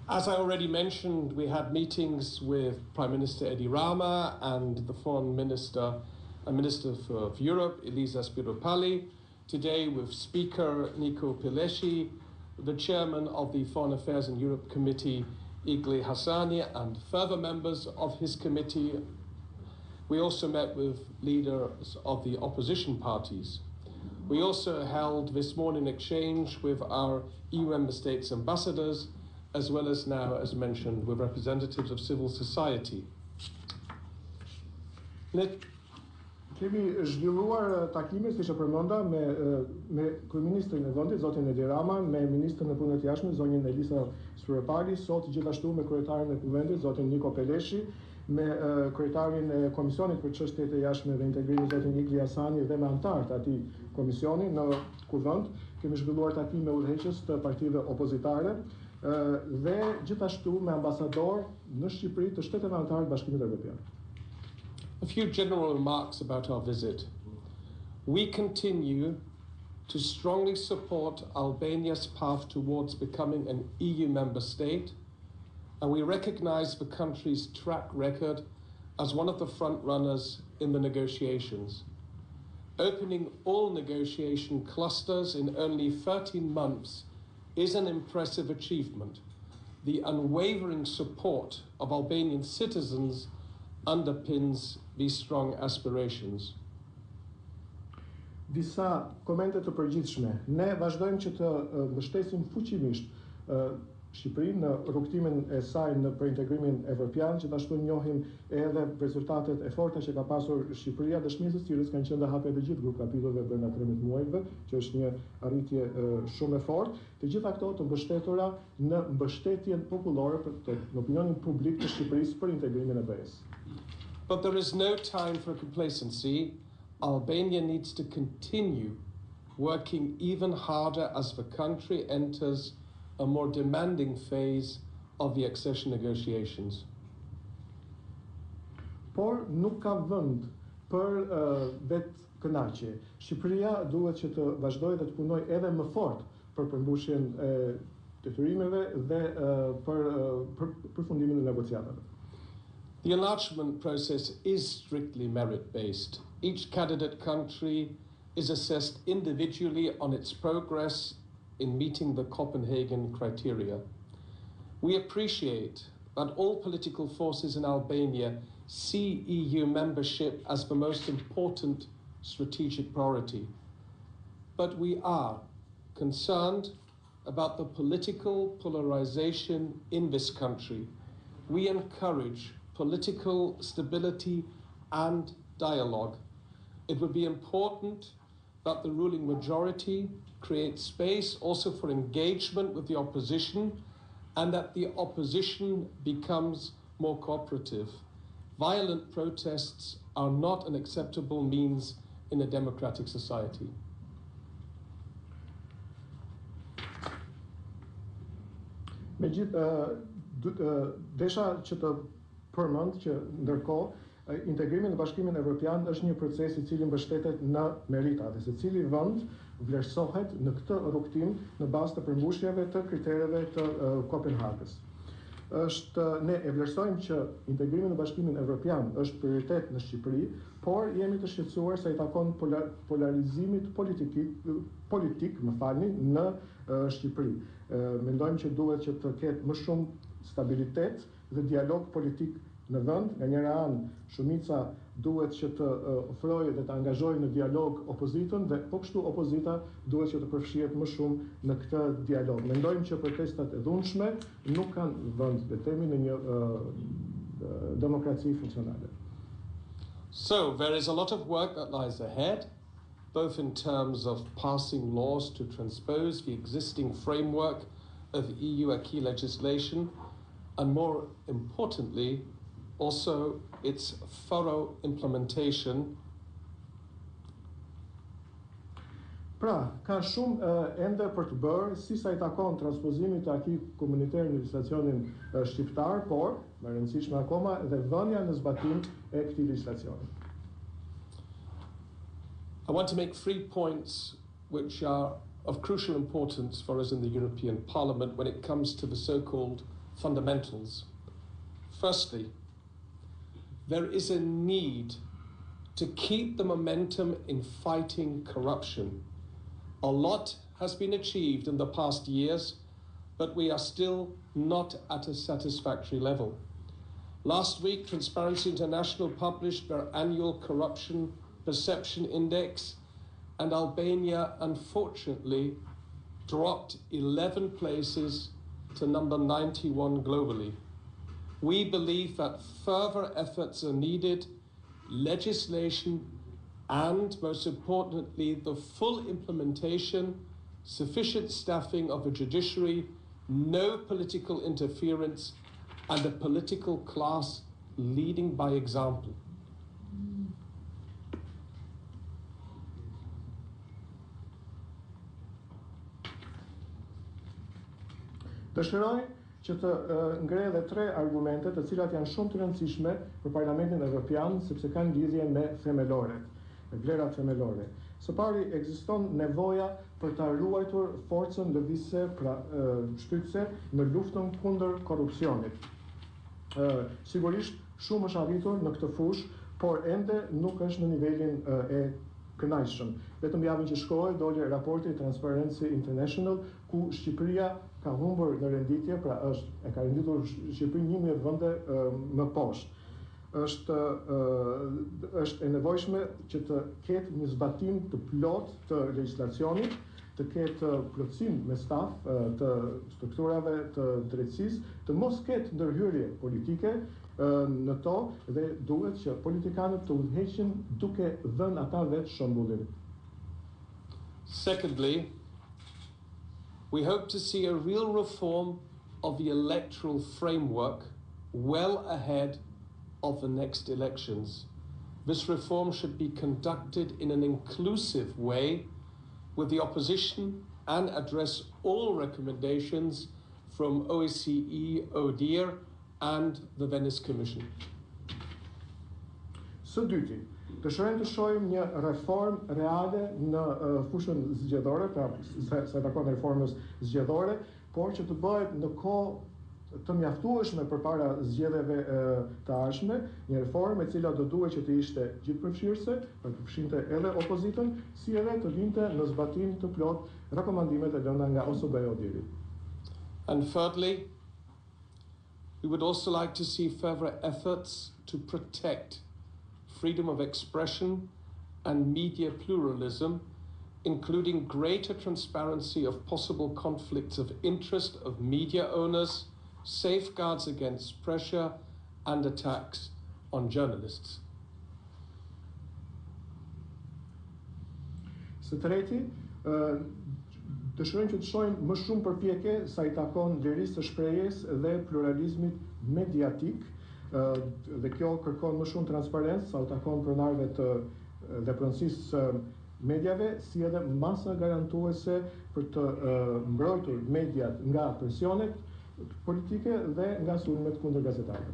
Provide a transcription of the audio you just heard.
As I already mentioned, we had meetings with Prime Minister Edi Rama and the Foreign Minister and Minister of Europe, Elisa Spiropali. Today with Speaker Nico Pileshi, the Chairman of the Foreign Affairs and Europe Committee, Igli Hassani, and further members of his committee. We also met with leaders of the opposition parties. We also held this morning exchange with our EU member states ambassadors, as well as now, as mentioned, with representatives of civil society. Kemi zhvilluar takime, siç e përmenda, me kryeministrin e vendit, zotin Edi Rama, me ministrin e punëve të jashtme, zonjën Elisa Spiropali, sot gjithashtu me kryetarin e kuvendit, zotin Niko Peleshi, me kryetarin e Komisionit për Çështjet e Jashtme dhe Integrimin, zotin Igli Hassani, dhe me anëtarët e atij komisioni në kuvend. Kemi zhvilluar takime udhëheqës të partive opozitare dhe gjithashtu me ambasador në Shqipëri të shteteve anëtare të Bashkimit Evropian. A few general remarks about our visit. We continue to strongly support Albania's path towards becoming an EU member state, and we recognize the country's track record as one of the front runners in the negotiations. Opening all negotiation clusters in only 13 months is an impressive achievement. The unwavering support of Albanian citizens underpins these strong aspirations. Disa komente të përgjithshme. Ne vazhdojmë që të mbështesim fuqimisht Shqipërinë në rrugtimin e saj për integrimin evropian, gjithashtu njohim edhe rezultatet e forta që ka pasur Shqipëria, dëshmitë së cilës kanë qenë dhe hapja të gjithë grup kapitulleve brenda 13 muajve, që është një arritje shumë e fortë. Të gjitha këto të mbështetura në mbështetjen popullore në opinionin publik të Shqipërisë për integrimin e BE-s. But there is no time for complacency. Albania needs to continue working even harder as the country enters a more demanding phase of the accession negotiations. Por nuk ka vend për vetëkënaqje. Shqipëria duhet që të vazhdojë dhe të punojë edhe më fort për përmbushjen e detyrimeve dhe për përfundimin e negociatave. The enlargement process is strictly merit-based. Each candidate country is assessed individually on its progress in meeting the Copenhagen criteria. We appreciate that all political forces in Albania see EU membership as the most important strategic priority. But we are concerned about the political polarization in this country. We encourage political stability and dialogue. It would be important that the ruling majority create space also for engagement with the opposition and that the opposition becomes more cooperative. Violent protests are not an acceptable means in a democratic society. Desha që të përmend që ndërkohë integrimi në Bashkimin Evropian është një proces i cili mbështetet në merita dhe secili vend vlerësohet në këtë rrugtim në bazë të përmbushjeve të kritereve të Kopenhagës. Ne e vlerësojmë që integrimi në Bashkimin Evropian është prioritet në Shqipëri, por jemi të shqetësuar se i takon polarizimit politik, në Shqipëri. Mendojmë që duhet që të ketë më shumë stabilitet dhe dialog politik në vend. Nga njëra anë, shumica duhet që të ofrojë dhe të angazhojë në dialog opozitën dhe po kështu opozita duhet që të përfshihet më shumë në këtë dialog. Mendojmë që protestat e dhunshme nuk kanë vend, betemi në një demokraci funksionale. So there is a lot of work that lies ahead, both in terms of passing laws to transpose the existing framework of EU acquis legislation, and more importantly, also its thorough implementation. Pra, ka shumë ende për të bërë, si sa i takon transpozimit të akit komuniter në legislacionin shqiptar, por, më rëndësishme akoma, dhe vënia në zbatim e këtij legislacioni. I want to make 3 points which are of crucial importance for us in the European Parliament when it comes to the so-called fundamentals. Firstly, there is a need to keep the momentum in fighting corruption. A lot has been achieved in the past years, but we are still not at a satisfactory level. Last week, Transparency International published their annual Corruption Perception Index, and Albania, unfortunately, dropped 11 places to number 91 globally. We believe that further efforts are needed, legislation, and most importantly, the full implementation, sufficient staffing of the judiciary, no political interference, and a political class leading by example. Dëshiroj që të ngrej edhe 3 argumente të cilat janë shumë të rëndësishme për Parlamentin Evropian sepse kanë lidhje me themeloret, me vlerat themelore. Së pari, ekziston nevoja për ta ruajtur forcën lëvizëse shtytëse në luftën kundër korrupsionit. Sigurisht shumë është arritur në këtë fushë, por ende nuk është në nivelin e kënaqshëm. Vetëm javën që shkoi doli raporti Transparency International ku Shqipëria ka humbur në renditje, pra e ka renditur Shqipërinë 11 vende më poshtë. Është e nevojshme që të ketë një zbatim të plot të legjislacionit, të ketë plotësim me staf të strukturave të drejtësisë, të mos ketë ndërhyrje politike në to dhe duhet që politikanët të udhëheqin duke dhënë ata vetë shembullin. Secondly, we hope to see a real reform of the electoral framework well ahead of the next elections. This reform should be conducted in an inclusive way with the opposition and address all recommendations from OSCE, ODIHR and the Venice Commission. Së dyti, dëshirojmë të shohim një reformë reale në fushën zgjedhore, pra sa takon reformës zgjedhore, por që të bëhet në kohë të mjaftueshme përpara zgjedhjeve të ardhshme, një reformë e cila do duhet që të ishte gjithëpërfshirëse, për të përfshinte edhe opozitën, si edhe të vinte në zbatim të plot rekomandimet e lënda nga OSBE e ODIHR-i. And thirdly, we would also like to see further efforts to protect freedom of expression and media pluralism, including greater transparency of possible conflicts of interest of media owners, safeguards against pressure and attacks on journalists. Së treti, dëshirojmë që të shohim më shumë përpjekje sa i takon lirisë së shprehjes dhe pluralizmit mediatik, dhe kjo kërkon më shumë transparencë sa u takon pronarëve të veprimësisë mediave, si edhe masa garantuese për të mbrojtur mediat nga presionet politike dhe nga sulmet kundër gazetarëve.